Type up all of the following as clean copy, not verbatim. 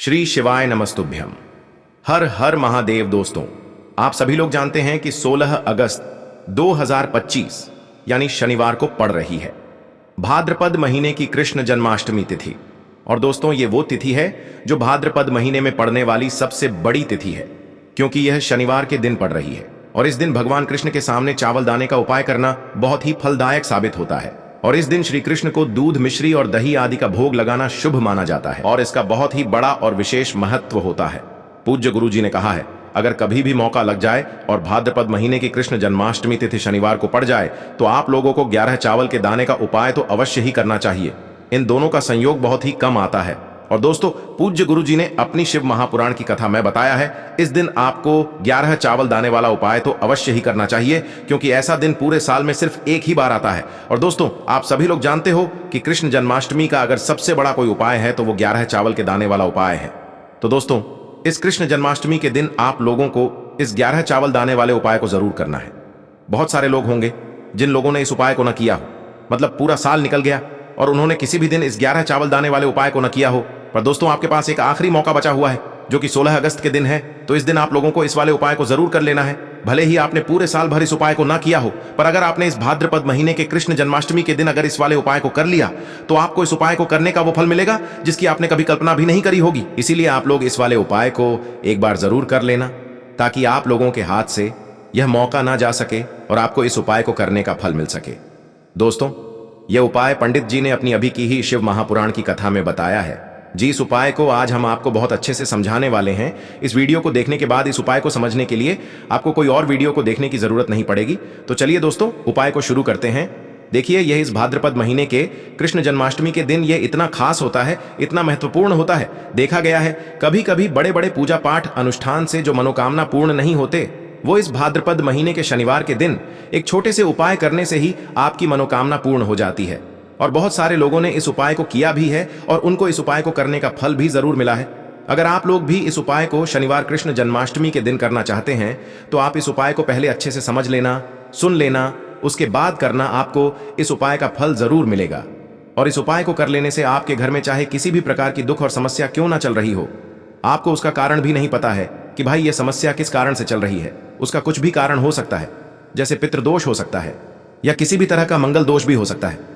श्री शिवाय नमस्तुभ्यम। हर हर महादेव। दोस्तों, आप सभी लोग जानते हैं कि 16 अगस्त 2025 यानी शनिवार को पड़ रही है भाद्रपद महीने की कृष्ण जन्माष्टमी तिथि। और दोस्तों, ये वो तिथि है जो भाद्रपद महीने में पड़ने वाली सबसे बड़ी तिथि है, क्योंकि यह शनिवार के दिन पड़ रही है। और इस दिन भगवान कृष्ण के सामने चावल दाने का उपाय करना बहुत ही फलदायक साबित होता है। और इस दिन श्री कृष्ण को दूध, मिश्री और दही आदि का भोग लगाना शुभ माना जाता है और इसका बहुत ही बड़ा और विशेष महत्व होता है। पूज्य गुरु जी ने कहा है, अगर कभी भी मौका लग जाए और भाद्रपद महीने की कृष्ण जन्माष्टमी तिथि शनिवार को पड़ जाए तो आप लोगों को 11 चावल के दाने का उपाय तो अवश्य ही करना चाहिए। इन दोनों का संयोग बहुत ही कम आता है। और दोस्तों, पूज्य गुरु जी ने अपनी शिव महापुराण की कथा में बताया है, इस दिन आपको 11 चावल दाने वाला उपाय तो अवश्य ही करना चाहिए, क्योंकि ऐसा दिन पूरे साल में सिर्फ एक ही बार आता है। और दोस्तों, आप सभी लोग जानते हो कि कृष्ण जन्माष्टमी का अगर सबसे बड़ा कोई उपाय है तो वो 11 चावल के दाने वाला उपाय है। तो दोस्तों, इस कृष्ण जन्माष्टमी के दिन आप लोगों को इस 11 चावल दाने वाले उपाय को जरूर करना है। बहुत सारे लोग होंगे जिन लोगों ने इस उपाय को न किया हो, मतलब पूरा साल निकल गया और उन्होंने किसी भी दिन इस 11 चावल दाने वाले उपाय को न किया हो। पर दोस्तों, आपके पास एक आखिरी मौका बचा हुआ है जो कि 16 अगस्त के दिन है। तो इस दिन आप लोगों को इस वाले उपाय को जरूर कर लेना है। भले ही आपने पूरे साल भर इस उपाय को ना किया हो, पर अगर आपने इस भाद्रपद महीने के कृष्ण जन्माष्टमी के दिन अगर इस वाले उपाय को कर लिया तो आपको इस उपाय को करने का वो फल मिलेगा जिसकी आपने कभी कल्पना भी नहीं करी होगी। इसीलिए आप लोग इस वाले उपाय को एक बार जरूर कर लेना, ताकि आप लोगों के हाथ से यह मौका ना जा सके और आपको इस उपाय को करने का फल मिल सके। दोस्तों, यह उपाय पंडित जी ने अपनी अभी की ही शिव महापुराण की कथा में बताया है जी। इस उपाय को आज हम आपको बहुत अच्छे से समझाने वाले हैं। इस वीडियो को देखने के बाद इस उपाय को समझने के लिए आपको कोई और वीडियो को देखने की जरूरत नहीं पड़ेगी। तो चलिए दोस्तों, उपाय को शुरू करते हैं। देखिए, यह इस भाद्रपद महीने के कृष्ण जन्माष्टमी के दिन यह इतना खास होता है, इतना महत्वपूर्ण होता है। देखा गया है कभी कभी बड़े बड़े पूजा पाठ अनुष्ठान से जो मनोकामना पूर्ण नहीं होते, वो इस भाद्रपद महीने के शनिवार के दिन एक छोटे से उपाय करने से ही आपकी मनोकामना पूर्ण हो जाती है। और बहुत सारे लोगों ने इस उपाय को किया भी है और उनको इस उपाय को करने का फल भी जरूर मिला है। अगर आप लोग भी इस उपाय को शनिवार कृष्ण जन्माष्टमी के दिन करना चाहते हैं तो आप इस उपाय को पहले अच्छे से समझ लेना, सुन लेना, उसके बाद करना। आपको इस उपाय का फल जरूर मिलेगा। और इस उपाय को कर लेने से आपके घर में चाहे किसी भी प्रकार की दुख और समस्या क्यों ना चल रही हो, आपको उसका कारण भी नहीं पता है कि भाई ये समस्या किस कारण से चल रही है। उसका कुछ भी कारण हो सकता है, जैसे पितृदोष हो सकता है या किसी भी तरह का मंगल दोष भी हो सकता है।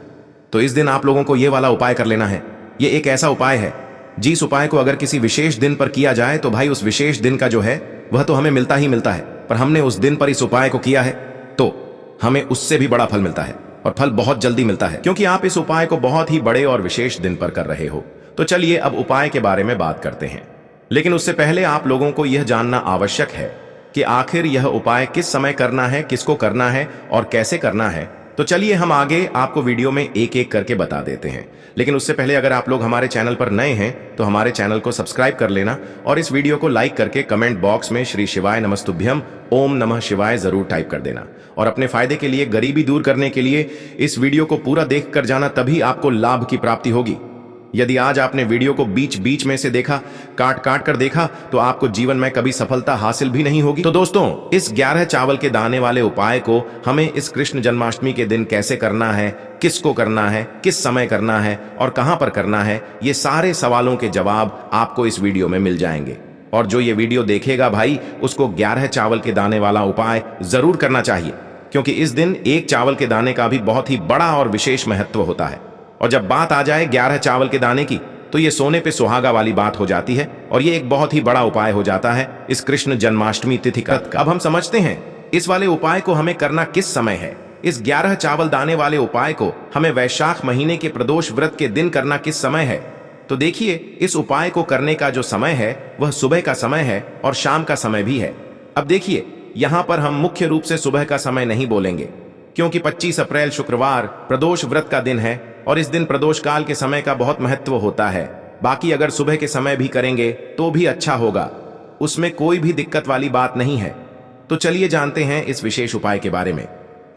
तो इस दिन आप लोगों को ये वाला उपाय कर लेना है। ये एक ऐसा उपाय है जिस उपाय को अगर किसी विशेष दिन पर किया जाए तो भाई उस विशेष दिन का जो है वह तो हमें मिलता ही मिलता है, पर हमने उस दिन पर इस उपाय को किया है तो हमें उससे भी बड़ा फल मिलता है और फल बहुत जल्दी मिलता है, क्योंकि आप इस उपाय को बहुत ही बड़े और विशेष दिन पर कर रहे हो। तो चलिए अब उपाय के बारे में बात करते हैं। लेकिन उससे पहले आप लोगों को यह जानना आवश्यक है कि आखिर यह उपाय किस समय करना है, किसको करना है और कैसे करना है। तो चलिए हम आगे आपको वीडियो में एक एक करके बता देते हैं। लेकिन उससे पहले अगर आप लोग हमारे चैनल पर नए हैं तो हमारे चैनल को सब्सक्राइब कर लेना और इस वीडियो को लाइक करके कमेंट बॉक्स में श्री शिवाय नमस्तुभ्यम ओम नमः शिवाय जरूर टाइप कर देना। और अपने फायदे के लिए, गरीबी दूर करने के लिए इस वीडियो को पूरा देख कर जाना, तभी आपको लाभ की प्राप्ति होगी। यदि आज आपने वीडियो को बीच बीच में से देखा, काट काट कर देखा, तो आपको जीवन में कभी सफलता हासिल भी नहीं होगी। तो दोस्तों, इस 11 चावल के दाने वाले उपाय को हमें इस कृष्ण जन्माष्टमी के दिन कैसे करना है, किसको करना है, किस समय करना है और कहां पर करना है, ये सारे सवालों के जवाब आपको इस वीडियो में मिल जाएंगे। और जो ये वीडियो देखेगा भाई, उसको 11 चावल के दाने वाला उपाय जरूर करना चाहिए, क्योंकि इस दिन एक चावल के दाने का भी बहुत ही बड़ा और विशेष महत्व होता है। और जब बात आ जाए 11 चावल के दाने की, तो ये सोने पे सुहागा वाली बात हो जाती है और ये एक बहुत ही बड़ा उपाय हो जाता है इस कृष्ण जन्माष्टमी तिथि का। अब हम समझते हैं इस वाले उपाय को हमें करना किस समय है। इस 11 चावल दाने वाले उपाय को हमें वैशाख महीने के प्रदोष व्रत के दिन करना किस समय है। तो देखिए, इस उपाय को करने का जो समय है वह सुबह का समय है और शाम का समय भी है। अब देखिए, यहाँ पर हम मुख्य रूप से सुबह का समय नहीं बोलेंगे, क्योंकि 25 अप्रैल शुक्रवार प्रदोष व्रत का दिन है और इस दिन प्रदोष काल के समय का बहुत महत्व होता है। बाकी अगर सुबह के समय भी करेंगे तो भी अच्छा होगा, उसमें कोई भी दिक्कत वाली बात नहीं है। तो चलिए जानते हैं इस विशेष उपाय के बारे में।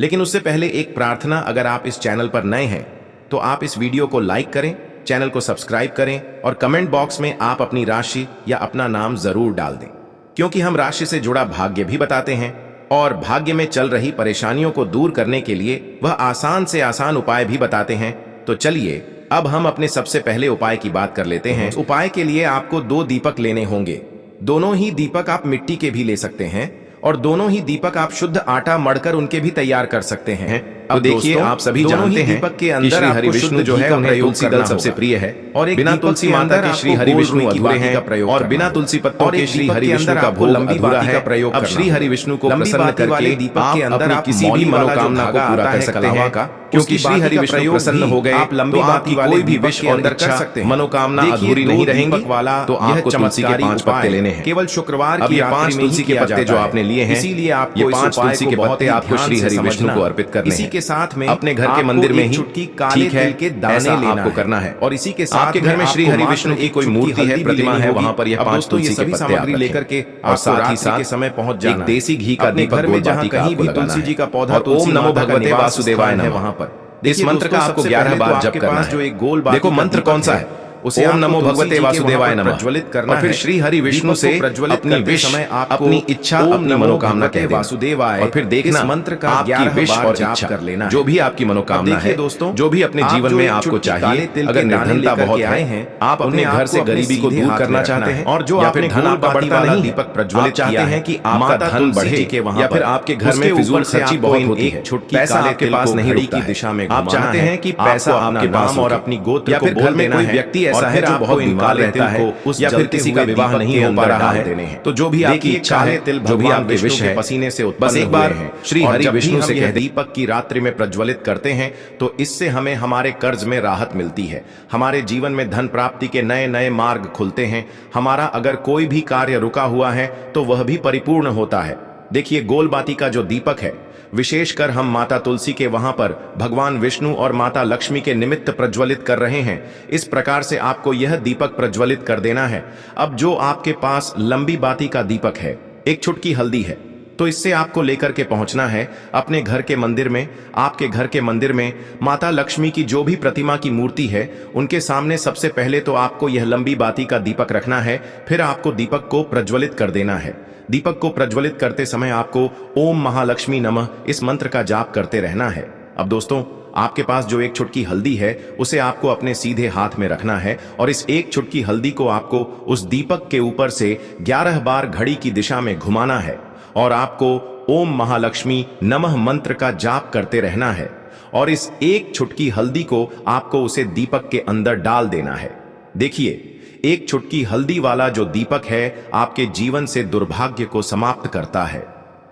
लेकिन उससे पहले एक प्रार्थना, अगर आप इस चैनल पर नए हैं तो आप इस वीडियो को लाइक करें, चैनल को सब्सक्राइब करें और कमेंट बॉक्स में आप अपनी राशि या अपना नाम जरूर डाल दें, क्योंकि हम राशि से जुड़ा भाग्य भी बताते हैं और भाग्य में चल रही परेशानियों को दूर करने के लिए वह आसान से आसान उपाय भी बताते हैं। तो चलिए अब हम अपने सबसे पहले उपाय की बात कर लेते हैं। उपाय के लिए आपको 2 दीपक लेने होंगे। दोनों ही दीपक आप मिट्टी के भी ले सकते हैं और दोनों ही दीपक आप शुद्ध आटा मढ़कर उनके भी तैयार कर सकते हैं। अब देखिए, आप सभी जानते हैं दीपक के अंदर श्री हरि विष्णु जो है उन्हें तुलसी दल सबसे प्रिय है और एक बिना तुलसी माता के श्री हरि विष्णु अधूरे हैं और बिना तुलसी पत्तों के श्री हरि विष्णु का भोग अधूरा है। अब श्री हरि विष्णु को प्रसन्न करके दीपक के अंदर आप किसी भी मनोकामना को पूरा कर सकते हैं, क्योंकि श्री हरि विष्णु प्रसन्न हो गए आप लंबी बाती कोई भी विष और अंदर कर सकते हैं। मनोकामना अधूरी नहीं रहेंगी वाला तो आपको तुलसी के 5 पत्ते लेने हैं। केवल शुक्रवार की 5 तुलसी के पत्ते जो आपने लिए हैं, इसीलिए आप ये 5 तुलसी के पत्ते आपको श्री हरि विष्णु को अर्पित करने हैं। इसी के साथ में अपने घर के मंदिर में ही चुटकी काले तिल के दाने लेना आपको करना है। और इसी के साथ आपके घर में श्री हरि विष्णु की कोई मूर्ति है, प्रतिमा है, वहां पर यह 5 तुलसी के पत्ते आप लेकर के और साथ ही साथ समय पहुंच जाना। देसी घी का दीपक में जहां कहीं भी तुलसी जी का पौधा ओम नमो भगवते वासुदेवाय नमः वहां पर इस मंत्र का आपको 11 बार जप करना है। जो एक गोल देखो मंत्र कौन सा है, उसे ओम नमो भगवते वासुदेवाय नमः प्रज्वलित करना है। फिर श्री हरि विष्णु से अपनी विश, अपनी इच्छा, अपनी मनोकामना कह वासुदेवाय और फिर देखना मंत्र का आपकी विश और इच्छा कर लेना, जो भी आपकी मनोकामना है दोस्तों, जो भी अपने जीवन में आपको चाहिए। अगर निर्धनता बहुत है, आप अपने घर से गरीबी को दूर करना चाहते हैं और जो आपने धन आपका बढ़ता नहीं, दीपक प्रज्वलित चाहते हैं कि आपका धन बढ़े या फिर आपके घर में फिजूल खर्ची बहुत होती है, पैसा आपके पास नहीं रुकता की दिशा में आप चाहते हैं कि पैसा आपके पास और अपनी गोत्र को बोल देना है, व्यक्ति ऐसा है जो बहुत बीमार रहता है या फिर किसी का विवाह नहीं हो पा रहा है, तो जो भी आपकी इच्छा है, जो भी आपके विष है, पसीने से उत्पन्न एक बार श्री हरि विष्णु से कह दीपक की रात्रि में प्रज्वलित करते हैं तो इससे हमें हमारे कर्ज में राहत मिलती है, हमारे जीवन में धन प्राप्ति के नए नए मार्ग खुलते हैं, हमारा अगर कोई भी कार्य रुका हुआ है तो वह भी परिपूर्ण होता है। देखिए, गोल बाती का जो दीपक है, विशेषकर हम माता तुलसी के वहां पर भगवान विष्णु और माता लक्ष्मी के निमित्त प्रज्वलित कर रहे हैं। इस प्रकार से आपको यह दीपक प्रज्वलित कर देना है। अब जो आपके पास लंबी बाती का दीपक है, एक चुटकी हल्दी है, तो इससे आपको लेकर के पहुंचना है अपने घर के मंदिर में। आपके घर के मंदिर में माता लक्ष्मी की जो भी प्रतिमा की मूर्ति है, उनके सामने सबसे पहले तो आपको यह लंबी बाती का दीपक रखना है। फिर आपको दीपक को प्रज्वलित कर देना है। दीपक को प्रज्वलित करते समय आपको ओम महालक्ष्मी नमः इस मंत्र का जाप करते रहना है। अब दोस्तों, आपके पास जो एक चुटकी हल्दी है, उसे आपको अपने सीधे हाथ में रखना है और इस एक चुटकी हल्दी को आपको उस दीपक के ऊपर से 11 बार घड़ी की दिशा में घुमाना है और आपको ओम महालक्ष्मी नमः मंत्र का जाप करते रहना है। और इस एक चुटकी हल्दी को आपको उसे दीपक के अंदर डाल देना है। देखिए, एक चुटकी हल्दी वाला जो दीपक है आपके जीवन से दुर्भाग्य को समाप्त करता है,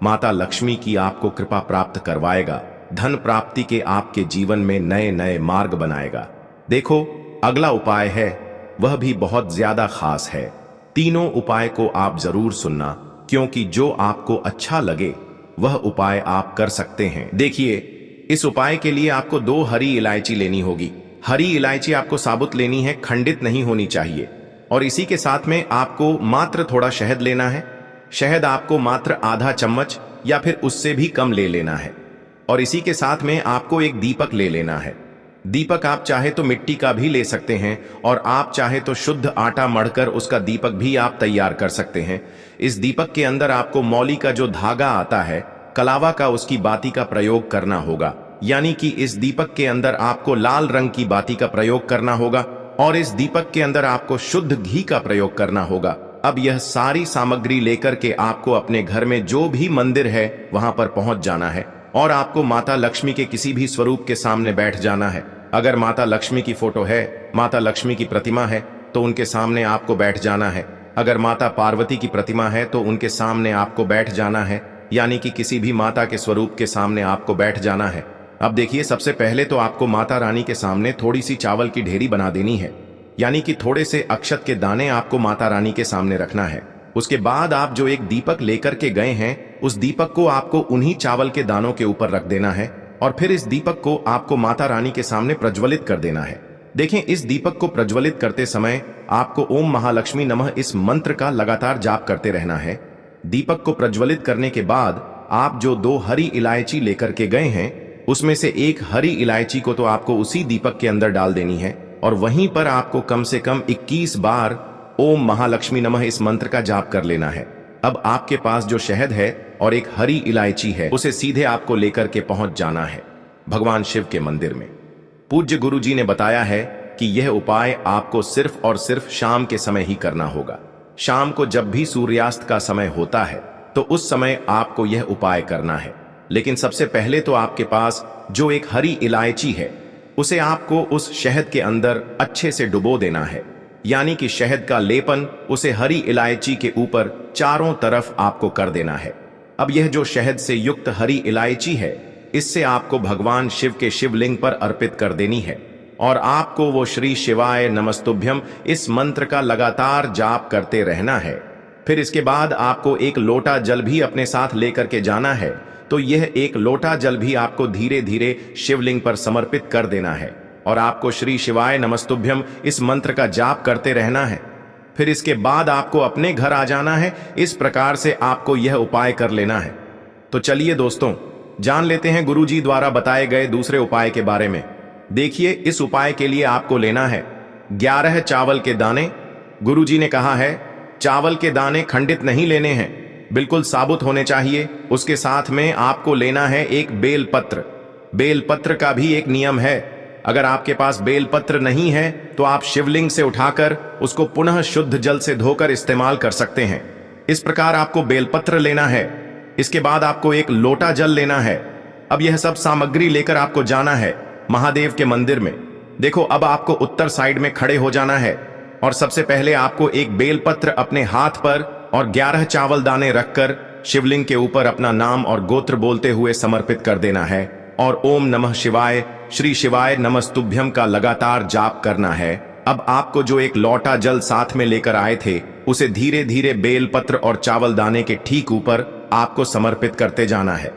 माता लक्ष्मी की आपको कृपा प्राप्त करवाएगा, धन प्राप्ति के आपके जीवन में नए नए मार्ग बनाएगा। देखो, अगला उपाय है, वह भी बहुत ज्यादा खास है। तीनों उपाय को आप जरूर सुनना, क्योंकि जो आपको अच्छा लगे वह उपाय आप कर सकते हैं। देखिए, इस उपाय के लिए आपको 2 हरी इलायची लेनी होगी। हरी इलायची आपको साबुत लेनी है, खंडित नहीं होनी चाहिए। और इसी के साथ में आपको मात्र थोड़ा शहद लेना है। शहद आपको मात्र आधा चम्मच या फिर उससे भी कम ले लेना है। और इसी के साथ में आपको एक दीपक ले लेना है। दीपक आप चाहे तो मिट्टी का भी ले सकते हैं और आप चाहे तो शुद्ध आटा मढ़कर उसका दीपक भी आप तैयार कर सकते हैं। इस दीपक के अंदर आपको मौली का जो धागा आता है, कलावा का, उसकी बाती का प्रयोग करना होगा। यानी कि इस दीपक के अंदर आपको लाल रंग की बाती का प्रयोग करना होगा और इस दीपक के अंदर आपको शुद्ध घी का प्रयोग करना होगा। अब यह सारी सामग्री लेकर के आपको अपने घर में जो भी मंदिर है वहां पर पहुंच जाना है और आपको माता लक्ष्मी के किसी भी स्वरूप के सामने बैठ जाना है। अगर माता लक्ष्मी की फोटो है, माता लक्ष्मी की प्रतिमा है, तो उनके सामने आपको बैठ जाना है। अगर माता पार्वती की प्रतिमा है तो उनके सामने आपको बैठ जाना है, यानी कि किसी भी माता के स्वरूप के सामने आपको बैठ जाना है। अब देखिए, सबसे पहले तो आपको माता रानी के सामने थोड़ी सी चावल की ढेरी बना देनी है, यानी कि थोड़े से अक्षत के दाने आपको माता रानी के सामने रखना है। उसके बाद आप जो एक दीपक लेकर के गए हैं, उस दीपक को आपको उन्हीं चावल के दानों के ऊपर रख देना है और फिर इस दीपक को आपको माता रानी के सामने प्रज्वलित कर देना है। देखें, इस दीपक को प्रज्वलित करते समय आपको ओम महालक्ष्मी नमः इस मंत्र का लगातार जाप करते रहना है। दीपक को प्रज्वलित करने के बाद आप जो 2 हरी इलायची लेकर के गए हैं, उसमें से एक हरी इलायची को तो आपको उसी दीपक के अंदर डाल देनी है और वहीं पर आपको कम से कम 21 बार ओम महालक्ष्मी नमः इस मंत्र का जाप कर लेना है। अब आपके पास जो शहद है और एक हरी इलायची है, उसे सीधे आपको लेकर के पहुंच जाना है भगवान शिव के मंदिर में। पूज्य गुरु जी ने बताया है कि यह उपाय आपको सिर्फ और सिर्फ शाम के समय ही करना होगा। शाम को जब भी सूर्यास्त का समय होता है तो उस समय आपको यह उपाय करना है। लेकिन सबसे पहले तो आपके पास जो एक हरी इलायची है उसे आपको उस शहद के अंदर अच्छे से डुबो देना है, यानी कि शहद का लेपन उसे हरी इलायची के ऊपर चारों तरफ आपको कर देना है। अब यह जो शहद से युक्त हरी इलायची है इससे आपको भगवान शिव के शिवलिंग पर अर्पित कर देनी है और आपको वो श्री शिवाय नमस्तुभ्यम इस मंत्र का लगातार जाप करते रहना है। फिर इसके बाद आपको एक लोटा जल भी अपने साथ लेकर के जाना है, तो यह एक लोटा जल भी आपको धीरे धीरे शिवलिंग पर समर्पित कर देना है और आपको श्री शिवाय नमस्तुभ्यम इस मंत्र का जाप करते रहना है। फिर इसके बाद आपको अपने घर आ जाना है। इस प्रकार से आपको यह उपाय कर लेना है। तो चलिए दोस्तों, जान लेते हैं गुरुजी द्वारा बताए गए दूसरे उपाय के बारे में। देखिए, इस उपाय के लिए आपको लेना है 11 चावल के दाने। गुरुजी ने कहा है चावल के दाने खंडित नहीं लेने हैं, बिल्कुल साबुत होने चाहिए। उसके साथ में आपको लेना है एक बेलपत्र। बेलपत्र का भी एक नियम है, अगर आपके पास बेलपत्र नहीं है तो आप शिवलिंग से उठाकर उसको पुनः शुद्ध जल से धोकर इस्तेमाल कर सकते हैं। इस प्रकार आपको बेलपत्र लेना है। इसके बाद आपको एक लोटा जल लेना है। अब यह सब सामग्री लेकर आपको जाना है महादेव के मंदिर में। देखो, अब आपको उत्तर साइड में खड़े हो जाना है और सबसे पहले आपको एक बेलपत्र अपने हाथ पर और 11 चावल दाने रखकर शिवलिंग के ऊपर अपना नाम और गोत्र बोलते हुए समर्पित कर देना है और ओम नमः शिवाय श्री शिवाय नमस्तुभ्यम का लगातार जाप करना है। अब आपको जो एक लोटा जल साथ में लेकर आए थे उसे धीरे धीरे बेलपत्र और चावल दाने के ठीक ऊपर आपको समर्पित करते जाना है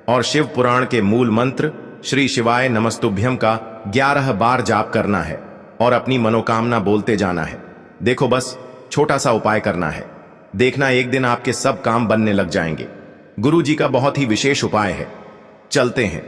और शिव पुराण के मूल मंत्र श्री शिवाय नमस्तुभ्यम का 11 बार जाप करना है और अपनी मनोकामना बोलते जाना है। देखो, बस छोटा सा उपाय करना है, देखना एक दिन आपके सब काम बनने लग जाएंगे। गुरु जी का बहुत ही विशेष उपाय है। चलते हैं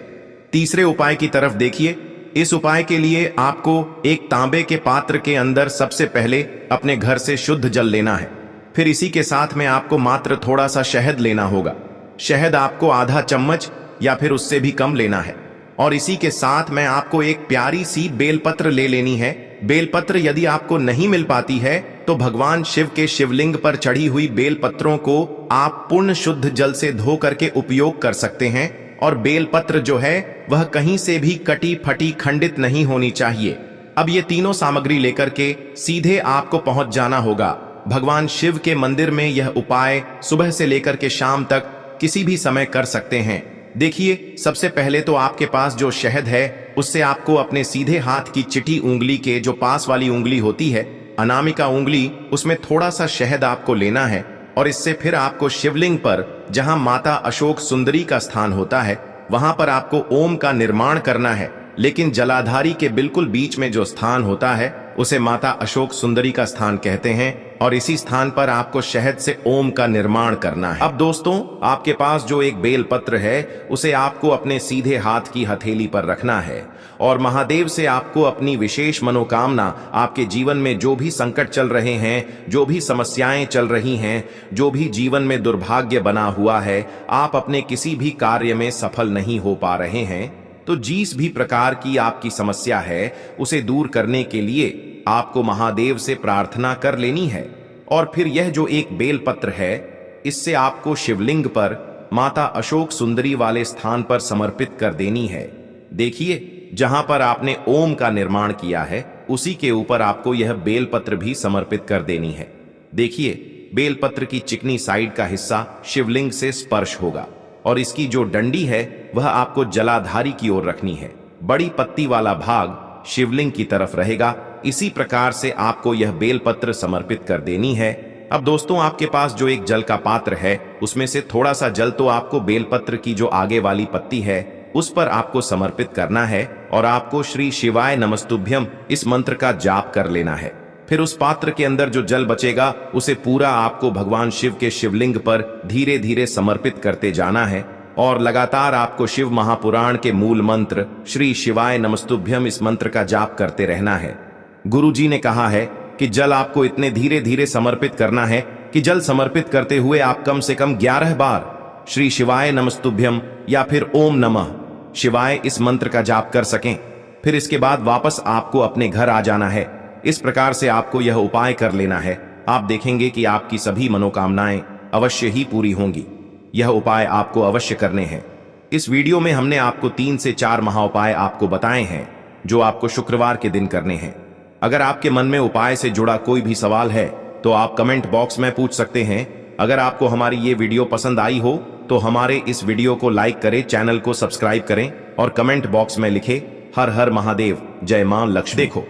तीसरे उपाय की तरफ। देखिए, इस उपाय के लिए आपको एक तांबे के पात्र के अंदर सबसे पहले अपने घर से शुद्ध जल लेना है। फिर इसी के साथ में आपको मात्र थोड़ा सा शहद लेना होगा। शहद आपको आधा चम्मच या फिर उससे भी कम लेना है और इसी के साथ में आपको एक प्यारी सी बेलपत्र ले लेनी है। बेलपत्र यदि आपको नहीं मिल पाती है तो भगवान शिव के शिवलिंग पर चढ़ी हुई बेलपत्रों को आप पूर्ण शुद्ध जल से धो करके उपयोग कर सकते हैं और बेलपत्र जो है वह कहीं से भी कटी फटी खंडित नहीं होनी चाहिए। अब ये तीनों सामग्री लेकर के सीधे आपको पहुंच जाना होगा भगवान शिव के मंदिर में। यह उपाय सुबह से लेकर के शाम तक किसी भी समय कर सकते हैं। देखिए, सबसे पहले तो आपके पास जो शहद है उससे आपको अपने सीधे हाथ की चिटी उंगली के जो पास वाली उंगली होती है, अनामिका उंगली, उसमें थोड़ा सा शहद आपको लेना है और इससे फिर आपको शिवलिंग पर जहां माता अशोक सुंदरी का स्थान होता है वहां पर आपको ओम का निर्माण करना है। लेकिन जलाधारी के बिल्कुल बीच में जो स्थान होता है उसे माता अशोक सुंदरी का स्थान कहते हैं और इसी स्थान पर आपको शहद से ओम का निर्माण करना है। अब दोस्तों, आपके पास जो एक बेलपत्र है उसे आपको अपने सीधे हाथ की हथेली पर रखना है और महादेव से आपको अपनी विशेष मनोकामना, आपके जीवन में जो भी संकट चल रहे हैं, जो भी समस्याएं चल रही हैं, जो भी जीवन में दुर्भाग्य बना हुआ है, आप अपने किसी भी कार्य में सफल नहीं हो पा रहे हैं, तो जिस भी प्रकार की आपकी समस्या है उसे दूर करने के लिए आपको महादेव से प्रार्थना कर लेनी है। और फिर यह जो एक बेलपत्र है इससे आपको शिवलिंग पर माता अशोक सुंदरी वाले स्थान पर समर्पित कर देनी है। देखिए, जहां पर आपने ओम का निर्माण किया है उसी के ऊपर आपको यह बेलपत्र भी समर्पित कर देनी है। देखिए, बेलपत्र की चिकनी साइड का हिस्सा शिवलिंग से स्पर्श होगा और इसकी जो डंडी है वह आपको जलाधारी की ओर रखनी है। बड़ी पत्ती वाला भाग शिवलिंग की तरफ रहेगा। इसी प्रकार से आपको यह बेलपत्र समर्पित कर देनी है। अब दोस्तों, आपके पास जो एक जल का पात्र है उसमें से थोड़ा सा जल तो आपको बेलपत्र की जो आगे वाली पत्ती है उस पर आपको समर्पित करना है और आपको श्री शिवाय नमस्तुभ्यम इस मंत्र का जाप कर लेना है। फिर उस पात्र के अंदर जो जल बचेगा उसे पूरा आपको भगवान शिव के शिवलिंग पर धीरे धीरे समर्पित करते जाना है और लगातार आपको शिव महापुराण के मूल मंत्र श्री शिवाय नमस्तुभ्यम इस मंत्र का जाप करते रहना है। गुरुजी ने कहा है कि जल आपको इतने धीरे धीरे समर्पित करना है कि जल समर्पित करते हुए आप कम से कम 11 बार श्री शिवाय नमस्तुभ्यम या फिर ओम नमः शिवाय इस मंत्र का जाप कर सकें। फिर इसके बाद वापस आपको अपने घर आ जाना है। इस प्रकार से आपको यह उपाय कर लेना है। आप देखेंगे कि आपकी सभी मनोकामनाएं अवश्य ही पूरी होंगी। यह उपाय आपको अवश्य करने हैं। इस वीडियो में हमने आपको 3 से 4 महाउपाय आपको बताए हैं जो आपको शुक्रवार के दिन करने हैं। अगर आपके मन में उपाय से जुड़ा कोई भी सवाल है तो आप कमेंट बॉक्स में पूछ सकते हैं। अगर आपको हमारी ये वीडियो पसंद आई हो तो हमारे इस वीडियो को लाइक करें, चैनल को सब्सक्राइब करें और कमेंट बॉक्स में लिखें हर हर महादेव, जय मां लक्ष्मी। देखो,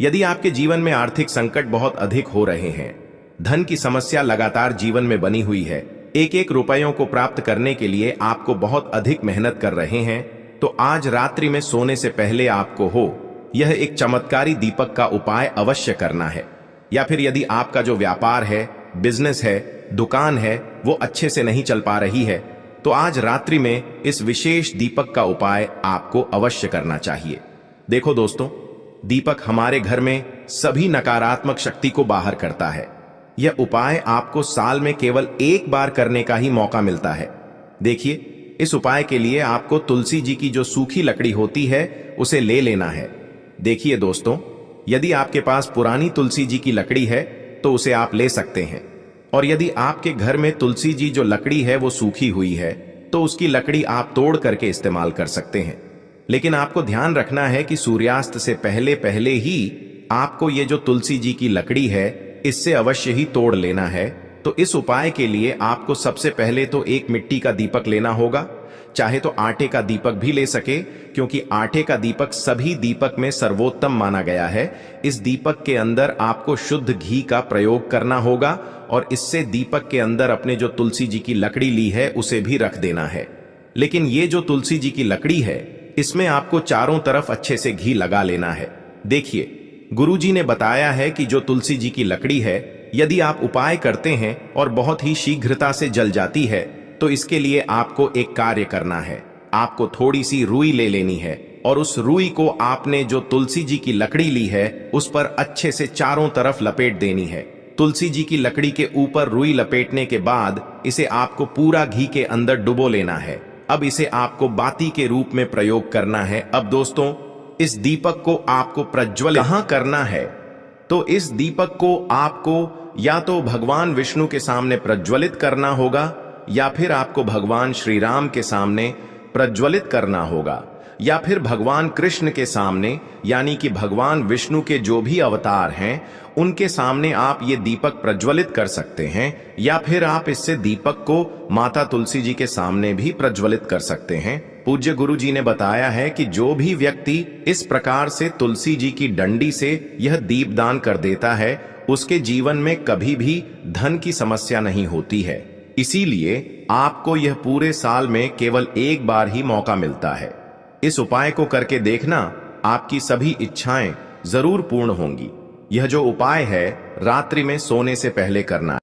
यदि आपके जीवन में आर्थिक संकट बहुत अधिक हो रहे हैं, धन की समस्या लगातार जीवन में बनी हुई है, एक एक रुपयों को प्राप्त करने के लिए आपको बहुत अधिक मेहनत कर रहे हैं, तो आज रात्रि में सोने से पहले आपको यह एक चमत्कारी दीपक का उपाय अवश्य करना है। या फिर यदि आपका जो व्यापार है, बिजनेस है, दुकान है, वो अच्छे से नहीं चल पा रही है, तो आज रात्रि में इस विशेष दीपक का उपाय आपको अवश्य करना चाहिए। देखो दोस्तों, दीपक हमारे घर में सभी नकारात्मक शक्ति को बाहर करता है। यह उपाय आपको साल में केवल एक बार करने का ही मौका मिलता है। देखिए, इस उपाय के लिए आपको तुलसी जी की जो सूखी लकड़ी होती है उसे ले लेना है। देखिए दोस्तों, यदि आपके पास पुरानी तुलसी जी की लकड़ी है तो उसे आप ले सकते हैं, और यदि आपके घर में तुलसी जी जो लकड़ी है वो सूखी हुई है तो उसकी लकड़ी आप तोड़ करके इस्तेमाल कर सकते हैं। लेकिन आपको ध्यान रखना है कि सूर्यास्त से पहले पहले ही आपको ये जो तुलसी जी की लकड़ी है इससे अवश्य ही तोड़ लेना है। तो इस उपाय के लिए आपको सबसे पहले तो एक मिट्टी का दीपक लेना होगा, चाहे तो आटे का दीपक भी ले सके, क्योंकि आटे का दीपक सभी दीपक में सर्वोत्तम माना गया है। इस दीपक के अंदर आपको शुद्ध घी का प्रयोग करना होगा और इससे दीपक के अंदर अपने जो तुलसी जी की लकड़ी ली है उसे भी रख देना है। लेकिन ये जो तुलसी जी की लकड़ी है इसमें आपको चारों तरफ अच्छे से घी लगा लेना है। देखिए, गुरुजी ने बताया है कि जो तुलसी जी की लकड़ी है यदि आप उपाय करते हैं और बहुत ही शीघ्रता से जल जाती है तो इसके लिए आपको एक कार्य करना है। आपको थोड़ी सी रुई ले लेनी है और उस रुई को आपने जो तुलसी जी की लकड़ी ली है उस पर अच्छे से चारों तरफ लपेट देनी है। तुलसी जी की लकड़ी के ऊपर रुई लपेटने के बाद इसे आपको पूरा घी के अंदर डुबो लेना है। अब इसे आपको बाती के रूप में प्रयोग करना है। अब दोस्तों, इस दीपक को आपको प्रज्वलित कहां करना है? तो इस दीपक को आपको या तो भगवान विष्णु के सामने प्रज्वलित करना होगा, या फिर आपको भगवान श्री राम के सामने प्रज्वलित करना होगा, या फिर भगवान कृष्ण के सामने, यानी कि भगवान विष्णु के जो भी अवतार हैं उनके सामने आप ये दीपक प्रज्वलित कर सकते हैं, या फिर आप इससे दीपक को माता तुलसी जी के सामने भी प्रज्वलित कर सकते हैं। पूज्य गुरु जी ने बताया है कि जो भी व्यक्ति इस प्रकार से तुलसी जी की डंडी से यह दीपदान कर देता है उसके जीवन में कभी भी धन की समस्या नहीं होती है। इसीलिए आपको यह पूरे साल में केवल एक बार ही मौका मिलता है। इस उपाय को करके देखना, आपकी सभी इच्छाएं जरूर पूर्ण होंगी। यह जो उपाय है रात्रि में सोने से पहले करना